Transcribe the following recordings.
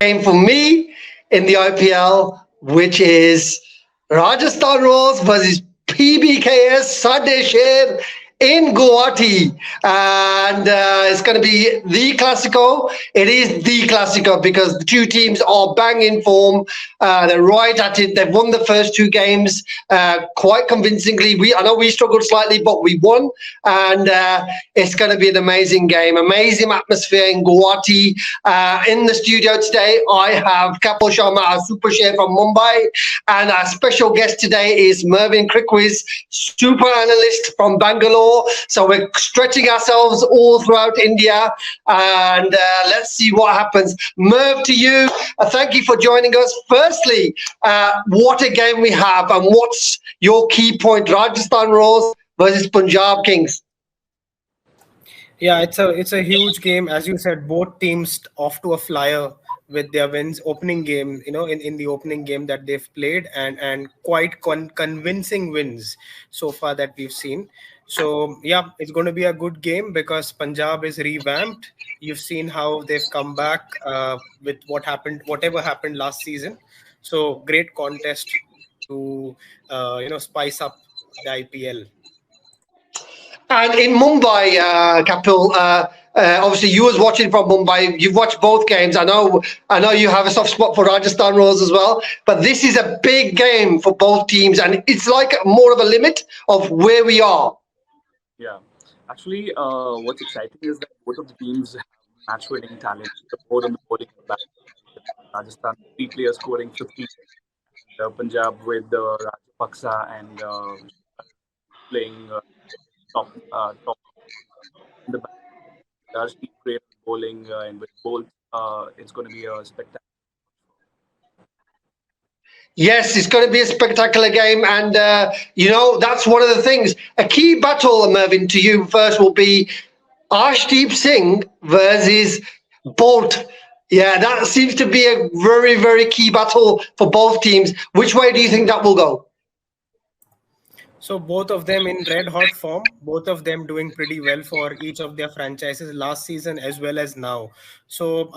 game for me in the IPL, which is Rajasthan Royals versus PBKS Sadda Squad in Guwahati, and it's going to be the Classico. It is the Classico because the two teams are bang in form. They're right at it. They've won the first two games quite convincingly. I know we struggled slightly, but we won, and it's going to be an amazing game. Amazing atmosphere in Guwahati. In the studio today, I have Kapil Sharma, our super chef from Mumbai, and our special guest today is Mervyn Crickwiz, super analyst from Bangalore. So we're stretching ourselves all throughout India, and let's see what happens. Merv, to you, thank you for joining us. Firstly, what a game we have, and what's your key point? Rajasthan Royals versus Punjab Kings. Yeah, it's a huge game. As you said, both teams off to a flyer with their wins. Opening game, in the opening game that they've played, and quite convincing wins so far that we've seen. So yeah, it's going to be a good game because Punjab is revamped. You've seen how they've come back with whatever happened last season. So great contest to spice up the IPL. And in Mumbai, Kapil, obviously you was watching from Mumbai. You've watched both games. I know you have a soft spot for Rajasthan Royals as well. But this is a big game for both teams, and it's like more of a limit of where we are. Yeah, actually, what's exciting is that both of the teams have match-winning talent, both in the bowling and batting. Rajasthan, 3 players scoring 50. Punjab with Rajapaksa and playing top in the back. There's great bowling and with both, it's going to be a spectacular. Yes, it's going to be a spectacular game, and that's one of the things. A key battle, Mervyn, to you first will be Arshdeep Singh versus Bolt. Yeah, that seems to be a very, very key battle for both teams. Which way do you think that will go? So both of them in red hot form, both of them doing pretty well for each of their franchises last season as well as now. So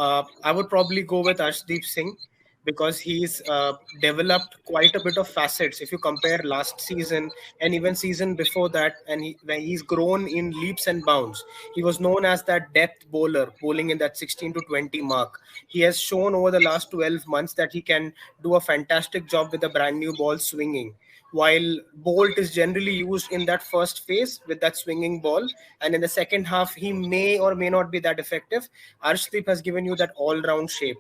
I would probably go with Arshdeep Singh, because he's developed quite a bit of facets. If you compare last season and even season before that, and he's grown in leaps and bounds. He was known as that depth bowler, bowling in that 16 to 20 mark. He has shown over the last 12 months that he can do a fantastic job with a brand new ball swinging. While Bolt is generally used in that first phase with that swinging ball, and in the second half, he may or may not be that effective. Arshdeep has given you that all-round shape.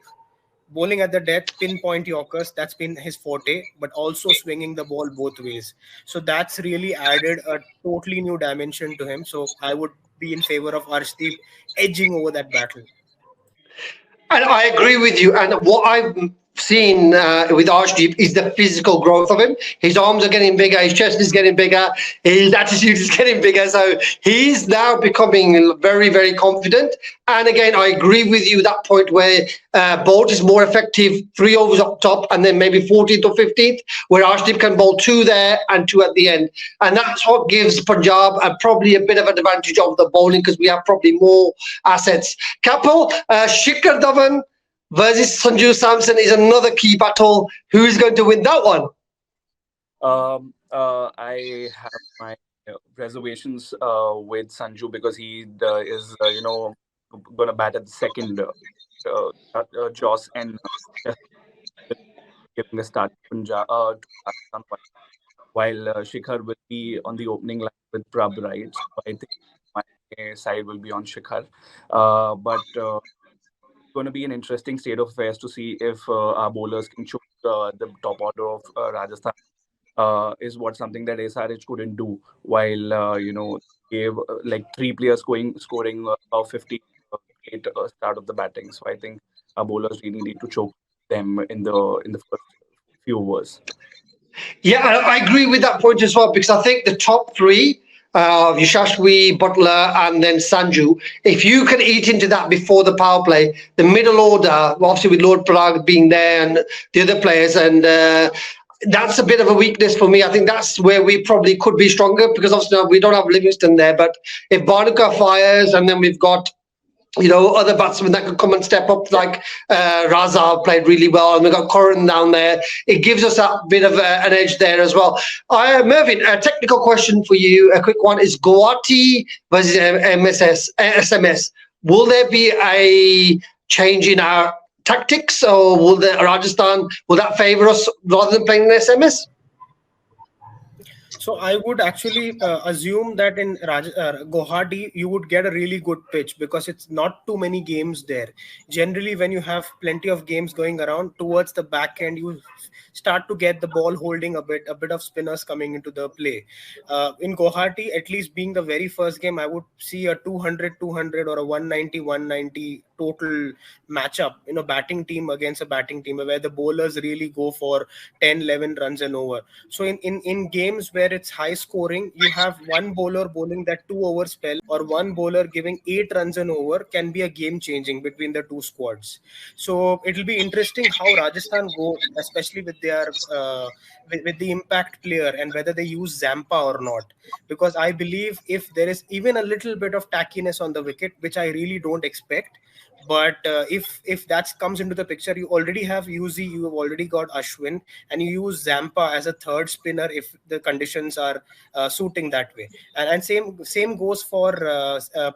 Bowling at the depth, pinpoint Yorkers, that's been his forte, but also swinging the ball both ways. So that's really added a totally new dimension to him. So I would be in favor of Arshdeep edging over that battle. And I agree with you. And what I've seen with Arshdeep is the physical growth of him. His arms are getting bigger, his chest is getting bigger, his attitude is getting bigger. So he's now becoming very, very confident. And again, I agree with you that point where Bolt is more effective 3 overs up top and then maybe 14th or 15th, where Arshdeep can bowl 2 there and 2 at the end. And that's what gives Punjab probably a bit of an advantage of the bowling, because we have probably more assets. Kapil, Shikhar Dhawan versus Sanju Samson is another key battle. Who is going to win that one? I have my reservations with Sanju, because he is, going to bat at the second Joss and giving a start to Punjab, while Shikhar will be on the opening line with Prabh, right? So I think my side will be on Shikhar. But going to be an interesting state of affairs to see if our bowlers can choke the top order of Rajasthan. Is what something that SRH couldn't do, while gave like 3 players scoring 50 at start of the batting. So I think our bowlers really need to choke them in the first few overs. Yeah, I agree with that point as well, because I think the top 3 of Yashasvi, Butler, and then Sanju, if you can eat into that before the power play, the middle order, obviously with Lord Parag being there and the other players, and that's a bit of a weakness for me. I think that's where we probably could be stronger, because obviously we don't have Livingston there. But if Barnaker fires, and then we've got other batsmen that could come and step up, like Raza played really well, and we got Curran down there. It gives us that bit of an edge there as well. Mervyn, a technical question for you, a quick one, is Guwahati versus SMS. Will there be a change in our tactics, or will Rajasthan, will that favour us rather than playing the SMS? So I would actually assume that in Guwahati, you would get a really good pitch because it's not too many games there. Generally, when you have plenty of games going around towards the back end, you start to get the ball holding a bit of spinners coming into the play. In Guwahati, at least being the very first game, I would see a 200 or a 190 total matchup, batting team against a batting team where the bowlers really go for 10, 11 runs and over. So in games where it's high scoring, you have one bowler bowling that 2-over spell or one bowler giving 8 runs and over can be a game changing between the two squads. So it'll be interesting how Rajasthan go, especially with their with the impact player and whether they use Zampa or not. Because I believe if there is even a little bit of tackiness on the wicket, which I really don't expect, but if that comes into the picture, you already have Yuzi, you have already got Ashwin, and you use Zampa as a third spinner if the conditions are suiting that way. And same goes for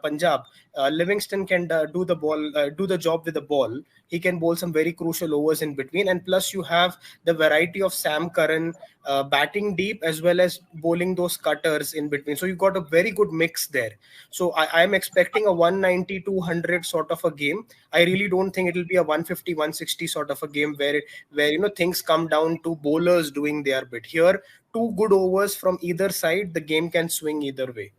Punjab. Livingston can do the job with the ball. He can bowl some very crucial overs in between, and plus you have the variety of Sam Curran batting deep as well as bowling those cutters in between. So you've got a very good mix there. So I'm expecting a 190-200 sort of a game. I really don't think it'll be a 150-160 sort of a game where things come down to bowlers doing their bit. Here, 2 good overs from either side, the game can swing either way.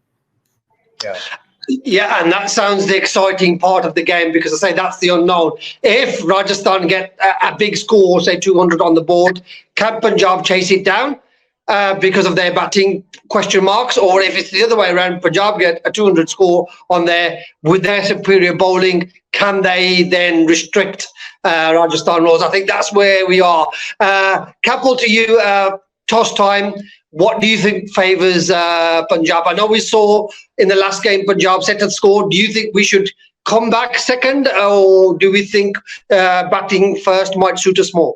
Yeah, and that sounds the exciting part of the game, because I say that's the unknown. If Rajasthan get a big score, say 200 on the board, can Punjab chase it down because of their batting question marks? Or if it's the other way around, Punjab get a 200 score on there with their superior bowling, can they then restrict Rajasthan Royals? I think that's where we are. Kapil, to you, toss time. What do you think favours Punjab? I know we saw in the last game Punjab set a score. Do you think we should come back second, or do we think batting first might suit us more?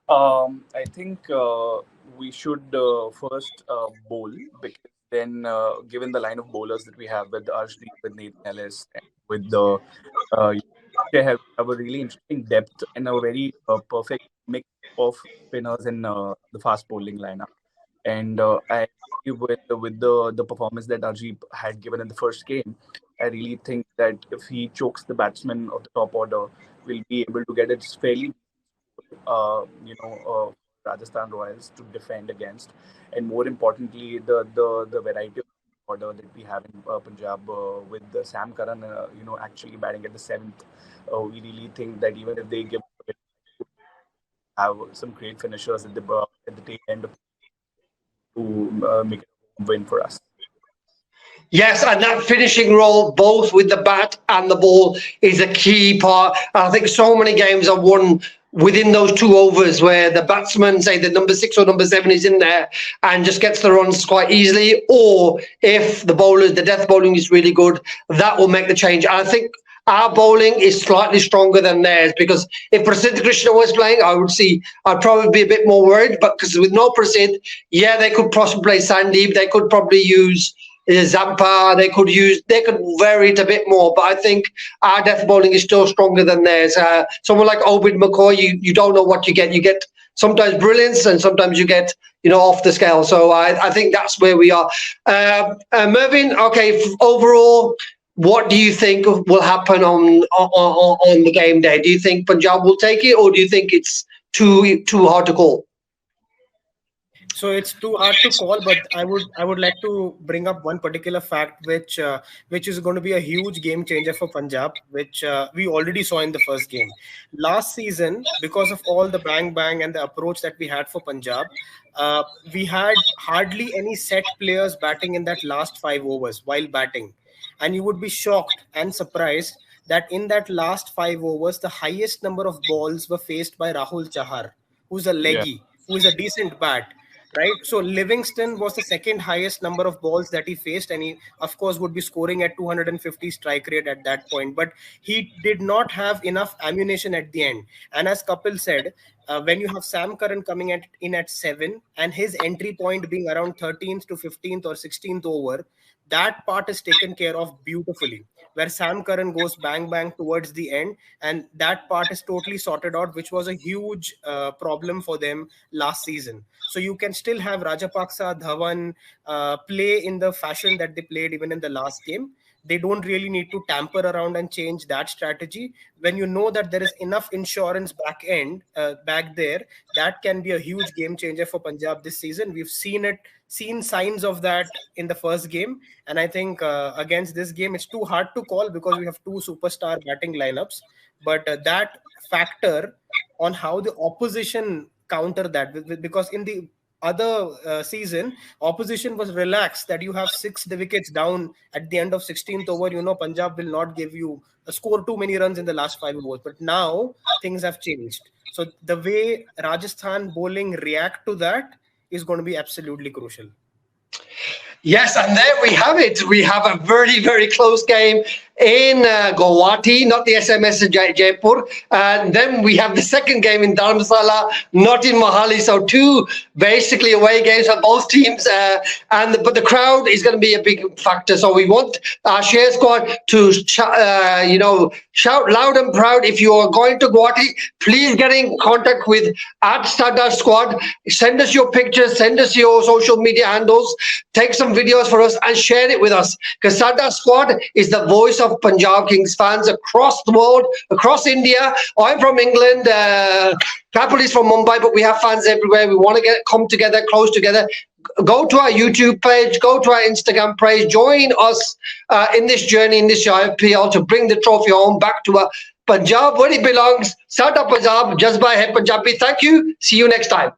I think we should first bowl, because then, given the line of bowlers that we have with Arshdeep, with Nathan Ellis, and with they have a really interesting depth and a very perfect mix of spinners in the fast bowling lineup. And I with the performance that Arjeep had given in the first game, I really think that if he chokes the batsman of the top order, we'll be able to get it fairly, Rajasthan Royals to defend against. And more importantly, the variety of order that we have in Punjab with Sam Curran, actually batting at the 7th, we really think that even if they have some great finishers at the tail end of to make it a win for us. Yes, and that finishing role, both with the bat and the ball, is a key part. I think so many games are won within those 2 overs where the batsman, say the number 6 or number 7, is in there and just gets the runs quite easily. Or if the death bowling is really good, that will make the change. And I think our bowling is slightly stronger than theirs, because if Prasidh Krishna was playing, I'd probably be a bit more worried. But because with no Prasidh, yeah, they could possibly play Sandeep. They could probably use Zampa. They could vary it a bit more. But I think our death bowling is still stronger than theirs. Someone like Obid McCoy, you don't know what you get. You get sometimes brilliance, and sometimes you get off the scale. So I think that's where we are. Mervyn, okay, overall, what do you think will happen on the game day? Do you think Punjab will take it, or do you think it's too hard to call? So it's too hard to call, but I would like to bring up one particular fact which is going to be a huge game changer for Punjab, which we already saw in the first game. Last season, because of all the bang and the approach that we had for Punjab, we had hardly any set players batting in that last 5 overs while batting. And you would be shocked and surprised that in that last 5 overs, the highest number of balls were faced by Rahul Chahar, who's a leggy, who is a decent bat. right? So Livingston was the second highest number of balls that he faced, and he, of course, would be scoring at 250 strike rate at that point. But he did not have enough ammunition at the end. And as Kapil said, when you have Sam Curran coming in at 7 and his entry point being around 13th to 15th or 16th over, that part is taken care of beautifully. Where Sam Curran goes bang bang towards the end, and that part is totally sorted out, which was a huge problem for them last season. So you can still have Rajapaksa, Dhawan play in the fashion that they played even in the last game. They don't really need to tamper around and change that strategy. When you know that there is enough insurance back there, that can be a huge game changer for Punjab this season. We've seen signs of that in the first game, and I think against this game, it's too hard to call because we have two superstar batting lineups. But that factor on how the opposition counter that, because in the other season, opposition was relaxed that you have 6 wickets down at the end of 16th over. Punjab will not give you score too many runs in the last 5 overs. But now things have changed. So the way Rajasthan bowling react to that is going to be absolutely crucial. Yes, and there we have it. We have a very, very close game in Guwahati, not the SMS in Jaipur. And then we have the second game in Dharamsala, not in Mohali. So two basically away games for both teams. But the crowd is going to be a big factor. So we want our share squad to shout loud and proud. If you are going to Guwahati, please get in contact with @Sadda Squad. Send us your pictures, send us your social media handles, take some videos for us and share it with us, because Sadda Squad is the voice of Punjab Kings fans across the world, across India. I'm from England, Kapil is from Mumbai, but we have fans everywhere. We want to come together, close together. Go to our YouTube page, go to our Instagram page, join us in this journey, in this IPL, to bring the trophy home back to Punjab where it belongs. Sadda Punjab, Jazba hai Punjabi. Thank you. See you next time.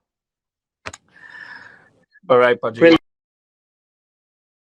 All right, Paji. Brilliant.